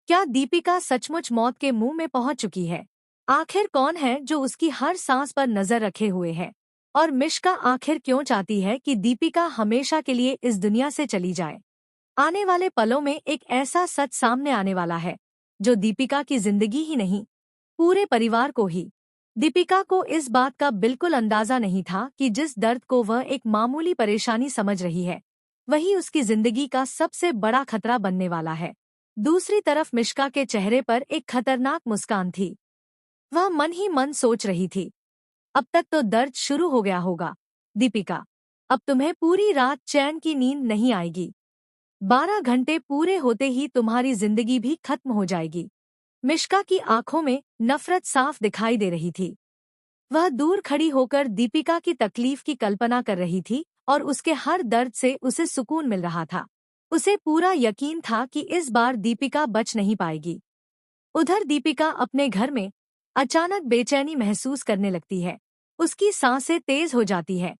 क्या दीपिका सचमुच मौत के मुंह में पहुंच चुकी है? आखिर कौन है जो उसकी हर सांस पर नजर रखे हुए है? और मिश्का आखिर क्यों चाहती है कि दीपिका हमेशा के लिए इस दुनिया से चली जाए? आने वाले पलों में एक ऐसा सच सामने आने वाला है जो दीपिका की जिंदगी ही नहीं, पूरे परिवार को ही। दीपिका को इस बात का बिल्कुल अंदाजा नहीं था कि जिस दर्द को वह एक मामूली परेशानी समझ रही है, वही उसकी जिंदगी का सबसे बड़ा खतरा बनने वाला है। दूसरी तरफ मिश्का के चेहरे पर एक खतरनाक मुस्कान थी। वह मन ही मन सोच रही थी, अब तक तो दर्द शुरू हो गया होगा दीपिका, अब तुम्हें पूरी रात चैन की नींद नहीं आएगी। 12 घंटे पूरे होते ही तुम्हारी जिंदगी भी खत्म हो जाएगी। मिश्का की आंखों में नफरत साफ दिखाई दे रही थी। वह दूर खड़ी होकर दीपिका की तकलीफ की कल्पना कर रही थी और उसके हर दर्द से उसे सुकून मिल रहा था। उसे पूरा यकीन था कि इस बार दीपिका बच नहीं पाएगी। उधर दीपिका अपने घर में अचानक बेचैनी महसूस करने लगती है। उसकी सांसें तेज हो जाती है,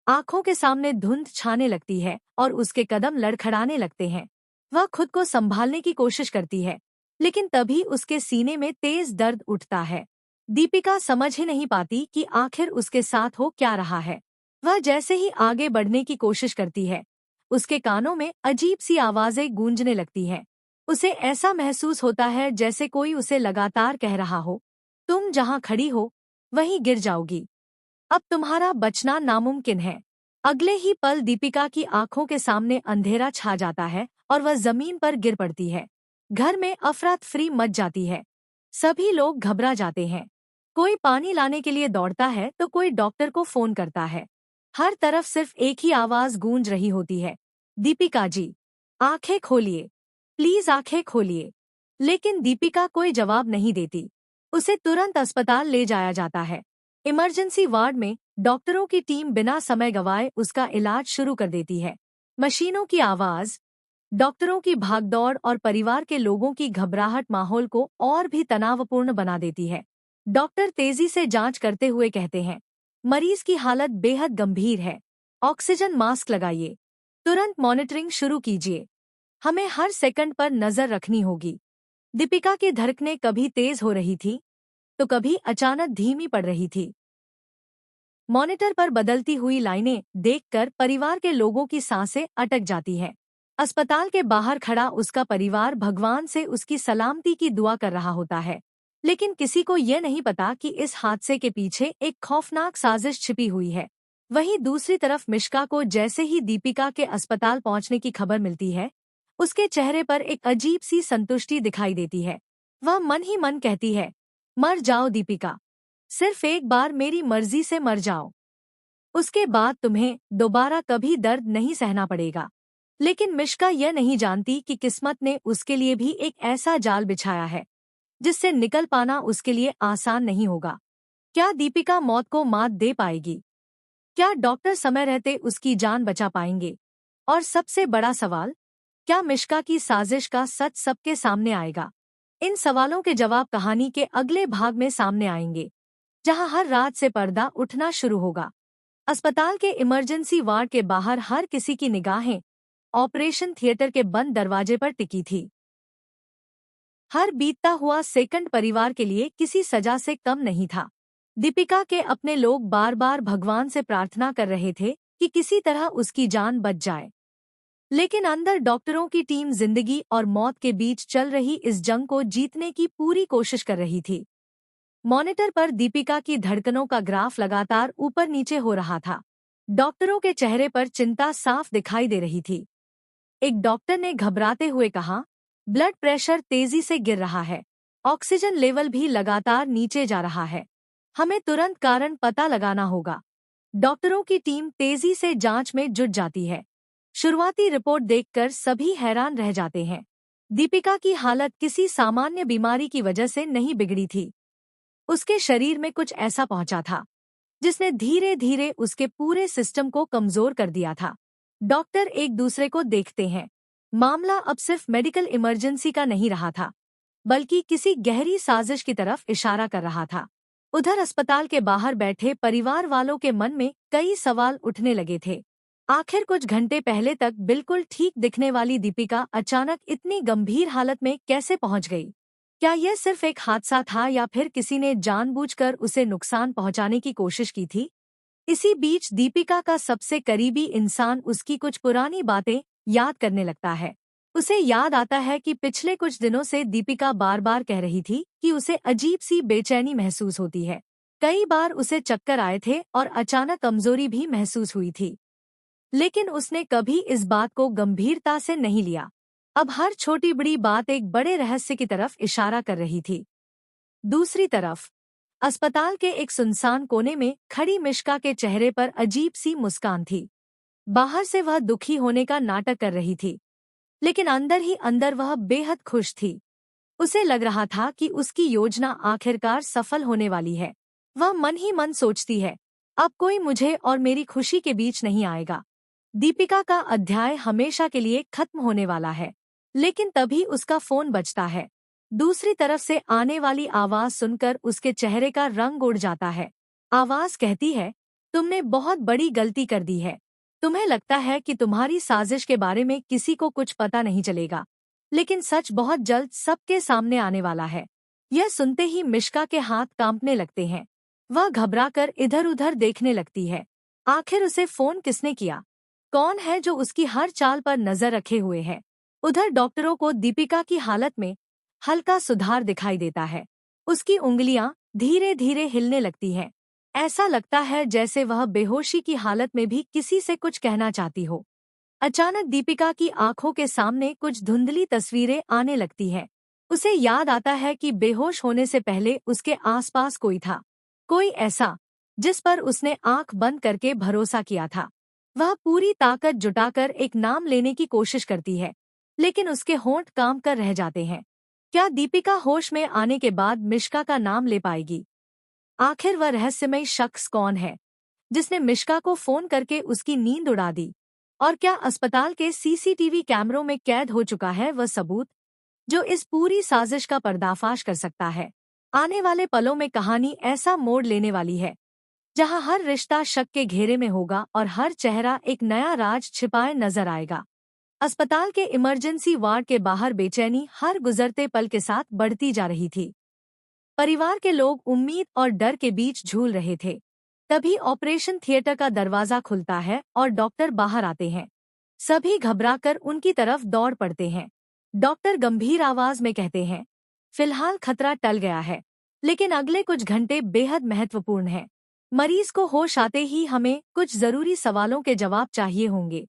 आंखों के सामने धुंध छाने लगती है और उसके कदम लड़खड़ाने लगते हैं। वह खुद को संभालने की कोशिश करती है, लेकिन तभी उसके सीने में तेज दर्द उठता है। दीपिका समझ ही नहीं पाती कि आखिर उसके साथ हो क्या रहा है। वह जैसे ही आगे बढ़ने की कोशिश करती है, उसके कानों में अजीब सी आवाजें गूंजने लगती हैं। उसे ऐसा महसूस होता है जैसे कोई उसे लगातार कह रहा हो, तुम जहां खड़ी हो वहीं गिर जाओगी, अब तुम्हारा बचना नामुमकिन है। अगले ही पल दीपिका की आंखों के सामने अंधेरा छा जाता है और वह जमीन पर गिर पड़ती है। घर में अफरा-तफरी मच जाती है। सभी लोग घबरा जाते हैं। कोई पानी लाने के लिए दौड़ता है तो कोई डॉक्टर को फोन करता है। हर तरफ सिर्फ एक ही आवाज गूंज रही होती है, दीपिका जी, आंखें खोलिए, प्लीज आंखें खोलिए। लेकिन दीपिका कोई जवाब नहीं देती। उसे तुरंत अस्पताल ले जाया जाता है। इमरजेंसी वार्ड में डॉक्टरों की टीम बिना समय गंवाए उसका इलाज शुरू कर देती है। मशीनों की आवाज, डॉक्टरों की भागदौड़ और परिवार के लोगों की घबराहट माहौल को और भी तनावपूर्ण बना देती है। डॉक्टर तेजी से जांच करते हुए कहते हैं, मरीज की हालत बेहद गंभीर है, ऑक्सीजन मास्क लगाइए, तुरंत मॉनिटरिंग शुरू कीजिए, हमें हर सेकंड पर नजर रखनी होगी। दीपिका की धड़कनें कभी तेज हो रही थी तो कभी अचानक धीमी पड़ रही थी। मॉनिटर पर बदलती हुई लाइनें देखकर परिवार के लोगों की सांसें अटक जाती हैं। अस्पताल के बाहर खड़ा उसका परिवार भगवान से उसकी सलामती की दुआ कर रहा होता है, लेकिन किसी को यह नहीं पता कि इस हादसे के पीछे एक खौफनाक साजिश छिपी हुई है। वहीं दूसरी तरफ मिश्का को जैसे ही दीपिका के अस्पताल पहुंचने की खबर मिलती है, उसके चेहरे पर एक अजीब सी संतुष्टि दिखाई देती है। वह मन ही मन कहती है, मर जाओ दीपिका, सिर्फ एक बार मेरी मर्जी से मर जाओ, उसके बाद तुम्हें दोबारा कभी दर्द नहीं सहना पड़ेगा। लेकिन मिश्का यह नहीं जानती कि किस्मत ने उसके लिए भी एक ऐसा जाल बिछाया है जिससे निकल पाना उसके लिए आसान नहीं होगा। क्या दीपिका मौत को मात दे पाएगी? क्या डॉक्टर समय रहते उसकी जान बचा पाएंगे? और सबसे बड़ा सवाल, क्या मिश्का की साजिश का सच सबके सामने आएगा? इन सवालों के जवाब कहानी के अगले भाग में सामने आएंगे, जहां हर रात से पर्दा उठना शुरू होगा। अस्पताल के इमरजेंसी वार्ड के बाहर हर किसी की निगाहें ऑपरेशन थिएटर के बंद दरवाजे पर टिकी थी। हर बीतता हुआ सेकंड परिवार के लिए किसी सजा से कम नहीं था। दीपिका के अपने लोग बार बार भगवान से प्रार्थना कर रहे थे कि किसी तरह उसकी जान बच जाए, लेकिन अंदर डॉक्टरों की टीम जिंदगी और मौत के बीच चल रही इस जंग को जीतने की पूरी कोशिश कर रही थी। मॉनिटर पर दीपिका की धड़कनों का ग्राफ लगातार ऊपर नीचे हो रहा था। डॉक्टरों के चेहरे पर चिंता साफ दिखाई दे रही थी। एक डॉक्टर ने घबराते हुए कहा, ब्लड प्रेशर तेजी से गिर रहा है, ऑक्सीजन लेवल भी लगातार नीचे जा रहा है, हमें तुरंत कारण पता लगाना होगा। डॉक्टरों की टीम तेजी से जांच में जुट जाती है। शुरुआती रिपोर्ट देखकर सभी हैरान रह जाते हैं। दीपिका की हालत किसी सामान्य बीमारी की वजह से नहीं बिगड़ी थी। उसके शरीर में कुछ ऐसा पहुंचा था जिसने धीरे धीरे उसके पूरे सिस्टम को कमजोर कर दिया था। डॉक्टर एक दूसरे को देखते हैं। मामला अब सिर्फ मेडिकल इमरजेंसी का नहीं रहा था, बल्कि किसी गहरी साजिश की तरफ इशारा कर रहा था। उधर अस्पताल के बाहर बैठे परिवार वालों के मन में कई सवाल उठने लगे थे। आखिर कुछ घंटे पहले तक बिल्कुल ठीक दिखने वाली दीपिका अचानक इतनी गंभीर हालत में कैसे पहुंच गई? क्या यह सिर्फ एक हादसा था या फिर किसी ने जानबूझकर उसे नुकसान पहुंचाने की कोशिश की थी? इसी बीच दीपिका का सबसे करीबी इंसान उसकी कुछ पुरानी बातें याद करने लगता है। उसे याद आता है कि पिछले कुछ दिनों से दीपिका बार बार कह रही थी कि उसे अजीब सी बेचैनी महसूस होती है। कई बार उसे चक्कर आए थे और अचानक कमजोरी भी महसूस हुई थी। लेकिन उसने कभी इस बात को गंभीरता से नहीं लिया। अब हर छोटी बड़ी बात एक बड़े रहस्य की तरफ इशारा कर रही थी। दूसरी तरफ अस्पताल के एक सुनसान कोने में खड़ी मिश्का के चेहरे पर अजीब सी मुस्कान थी। बाहर से वह दुखी होने का नाटक कर रही थी, लेकिन अंदर ही अंदर वह बेहद खुश थी। उसे लग रहा था कि उसकी योजना आखिरकार सफल होने वाली है। वह मन ही मन सोचती है, अब कोई मुझे और मेरी खुशी के बीच नहीं आएगा। दीपिका का अध्याय हमेशा के लिए खत्म होने वाला है। लेकिन तभी उसका फोन बजता है। दूसरी तरफ से आने वाली आवाज सुनकर उसके चेहरे का रंग उड़ जाता है। आवाज कहती है, तुमने बहुत बड़ी गलती कर दी है। तुम्हें लगता है कि तुम्हारी साजिश के बारे में किसी को कुछ पता नहीं चलेगा, लेकिन सच बहुत जल्द सबके सामने आने वाला है। यह सुनते ही मिश्का के हाथ कांपने लगते हैं। वह घबराकर इधर-उधर देखने लगती है। आखिर उसे फोन किसने किया? कौन है जो उसकी हर चाल पर नजर रखे हुए है? उधर डॉक्टरों को दीपिका की हालत में हल्का सुधार दिखाई देता है। उसकी उंगलियां धीरे धीरे हिलने लगती हैं। ऐसा लगता है जैसे वह बेहोशी की हालत में भी किसी से कुछ कहना चाहती हो। अचानक दीपिका की आंखों के सामने कुछ धुंधली तस्वीरें आने लगती हैं। उसे याद आता है कि बेहोश होने से पहले उसके आसपास कोई था, कोई ऐसा जिस पर उसने आंख बंद करके भरोसा किया था। वह पूरी ताकत जुटाकर एक नाम लेने की कोशिश करती है, लेकिन उसके होंठ काम कर रह जाते हैं। क्या दीपिका होश में आने के बाद मिश्का का नाम ले पाएगी? आखिर वह रहस्यमय शख्स कौन है जिसने मिश्का को फोन करके उसकी नींद उड़ा दी? और क्या अस्पताल के सीसीटीवी कैमरों में कैद हो चुका है वह सबूत जो इस पूरी साजिश का पर्दाफाश कर सकता है? आने वाले पलों में कहानी ऐसा मोड़ लेने वाली है जहां हर रिश्ता शक के घेरे में होगा और हर चेहरा एक नया राज छिपाए नजर आएगा। अस्पताल के इमरजेंसी वार्ड के बाहर बेचैनी हर गुजरते पल के साथ बढ़ती जा रही थी। परिवार के लोग उम्मीद और डर के बीच झूल रहे थे। तभी ऑपरेशन थिएटर का दरवाजा खुलता है और डॉक्टर बाहर आते हैं। सभी घबराकर उनकी तरफ दौड़ पड़ते हैं। डॉक्टर गंभीर आवाज में कहते हैं, फिलहाल खतरा टल गया है, लेकिन अगले कुछ घंटे बेहद महत्वपूर्ण हैं। मरीज को होश आते ही हमें कुछ जरूरी सवालों के जवाब चाहिए होंगे।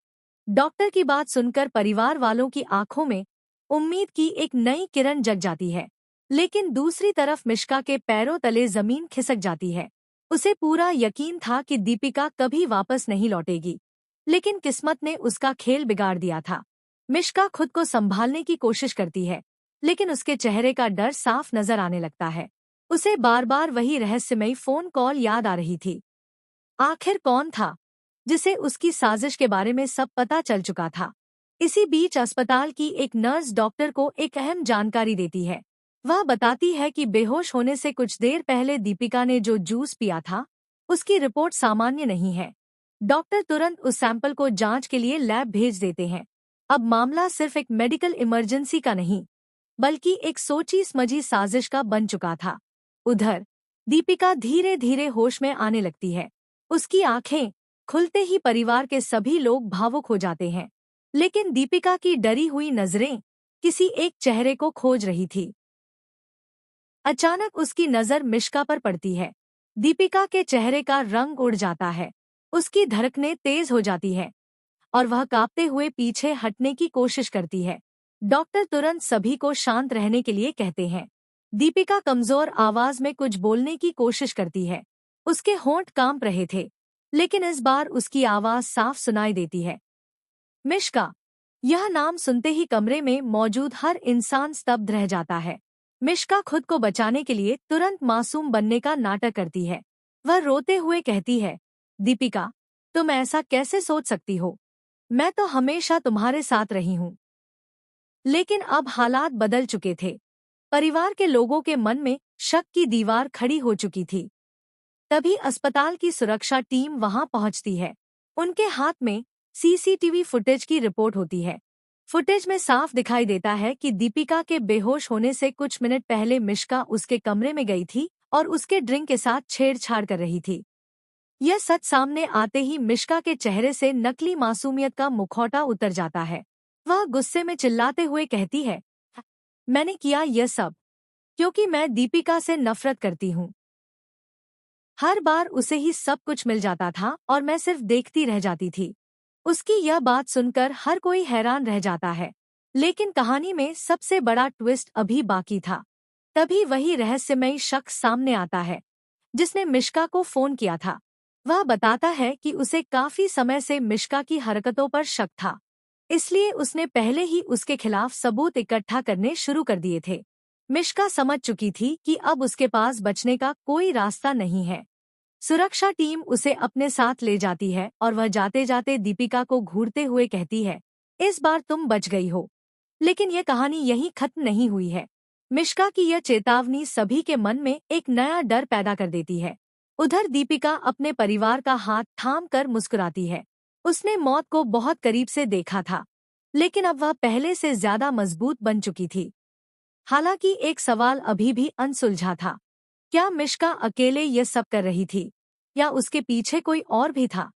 डॉक्टर की बात सुनकर परिवार वालों की आंखों में उम्मीद की एक नई किरण जग जाती है। लेकिन दूसरी तरफ मिश्का के पैरों तले जमीन खिसक जाती है। उसे पूरा यकीन था कि दीपिका कभी वापस नहीं लौटेगी, लेकिन किस्मत ने उसका खेल बिगाड़ दिया था। मिश्का खुद को संभालने की कोशिश करती है, लेकिन उसके चेहरे का डर साफ नजर आने लगता है। उसे बार बार वही रहस्यमयी फोन कॉल याद आ रही थी। आखिर कौन था जिसे उसकी साजिश के बारे में सब पता चल चुका था? इसी बीच अस्पताल की एक नर्स डॉक्टर को एक अहम जानकारी देती है। वह बताती है कि बेहोश होने से कुछ देर पहले दीपिका ने जो जूस पिया था, उसकी रिपोर्ट सामान्य नहीं है। डॉक्टर तुरंत उस सैंपल को जांच के लिए लैब भेज देते हैं। अब मामला सिर्फ एक मेडिकल इमरजेंसी का नहीं, बल्कि एक सोची समझी साजिश का बन चुका था। उधर दीपिका धीरे धीरे होश में आने लगती है। उसकी आंखें खुलते ही परिवार के सभी लोग भावुक हो जाते हैं, लेकिन दीपिका की डरी हुई नजरें किसी एक चेहरे को खोज रही थी। अचानक उसकी नजर मिश्का पर पड़ती है। दीपिका के चेहरे का रंग उड़ जाता है। उसकी धड़कनें तेज हो जाती है और वह कांपते हुए पीछे हटने की कोशिश करती है। डॉक्टर तुरंत सभी को शांत रहने के लिए कहते हैं। दीपिका कमजोर आवाज में कुछ बोलने की कोशिश करती है। उसके होंठ कांप रहे थे, लेकिन इस बार उसकी आवाज साफ सुनाई देती है, मिश्का। यह नाम सुनते ही कमरे में मौजूद हर इंसान स्तब्ध रह जाता है। मिश्का खुद को बचाने के लिए तुरंत मासूम बनने का नाटक करती है। वह रोते हुए कहती है, दीपिका, तुम ऐसा कैसे सोच सकती हो? मैं तो हमेशा तुम्हारे साथ रही हूँ। लेकिन अब हालात बदल चुके थे। परिवार के लोगों के मन में शक की दीवार खड़ी हो चुकी थी। तभी अस्पताल की सुरक्षा टीम वहां पहुंचती है। उनके हाथ में सीसीटीवी फुटेज की रिपोर्ट होती है। फुटेज में साफ दिखाई देता है कि दीपिका के बेहोश होने से कुछ मिनट पहले मिश्का उसके कमरे में गई थी और उसके ड्रिंक के साथ छेड़छाड़ कर रही थी। यह सच सामने आते ही मिश्का के चेहरे से नकली मासूमियत का मुखौटा उतर जाता है। वह गुस्से में चिल्लाते हुए कहती है, मैंने किया यह सब क्योंकि मैं दीपिका से नफरत करती हूँ। हर बार उसे ही सब कुछ मिल जाता था और मैं सिर्फ देखती रह जाती थी। उसकी यह बात सुनकर हर कोई हैरान रह जाता है। लेकिन कहानी में सबसे बड़ा ट्विस्ट अभी बाकी था। तभी वही रहस्यमयी शख्स सामने आता है जिसने मिश्का को फोन किया था। वह बताता है कि उसे काफी समय से मिश्का की हरकतों पर शक था, इसलिए उसने पहले ही उसके खिलाफ सबूत इकट्ठा करने शुरू कर दिए थे। मिश्का समझ चुकी थी कि अब उसके पास बचने का कोई रास्ता नहीं है। सुरक्षा टीम उसे अपने साथ ले जाती है और वह जाते जाते दीपिका को घूरते हुए कहती है, इस बार तुम बच गई हो। लेकिन यह कहानी यहीं खत्म नहीं हुई है। मिश्का की यह चेतावनी सभी के मन में एक नया डर पैदा कर देती है। उधर दीपिका अपने परिवार का हाथ थाम कर मुस्कुराती है। उसने मौत को बहुत करीब से देखा था, लेकिन अब वह पहले से ज्यादा मजबूत बन चुकी थी। हालांकि एक सवाल अभी भी अनसुलझा था। क्या मिश्का अकेले ये सब कर रही थी या उसके पीछे कोई और भी था?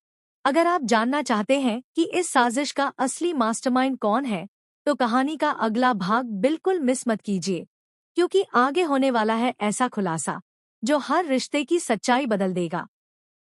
अगर आप जानना चाहते हैं कि इस साजिश का असली मास्टरमाइंड कौन है, तो कहानी का अगला भाग बिल्कुल मिस मत कीजिए, क्योंकि आगे होने वाला है ऐसा खुलासा जो हर रिश्ते की सच्चाई बदल देगा।